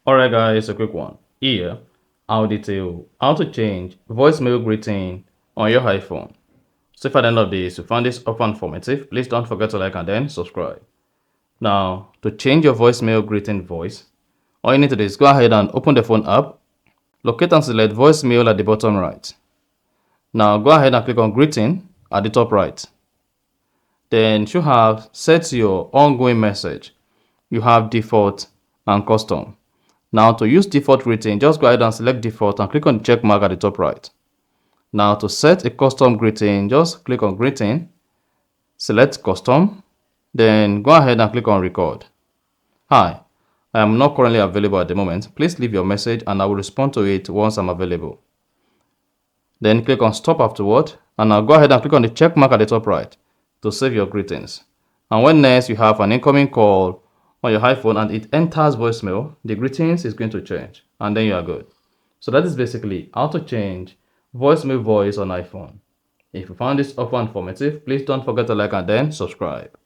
Alright guys, a quick one. Here, I'll detail how to change voicemail greeting on your iPhone. So if at the end of this you found this often informative, please don't forget to like and then subscribe. Now, to change your voicemail greeting voice, all you need to do is go ahead and open the phone app, locate and select voicemail at the bottom right. Now go ahead and click on greeting at the top right. Then you should have set your ongoing message. You have default and custom. Now to use default greeting, just go ahead and select default and click on the check mark at the top right. Now to set a custom greeting, just click on greeting, select custom, then go ahead and click on record. Hi, I am not currently available at the moment. Please leave your message and I will respond to it once I'm available. Then click on stop afterward and now go ahead and click on the check mark at the top right to save your greetings. And when next you have an incoming call on your iPhone and it enters voicemail, the greetings is going to change and then you are good. So that is basically how to change voicemail voice on iPhone. If you found this offer informative, please don't forget to like and then subscribe.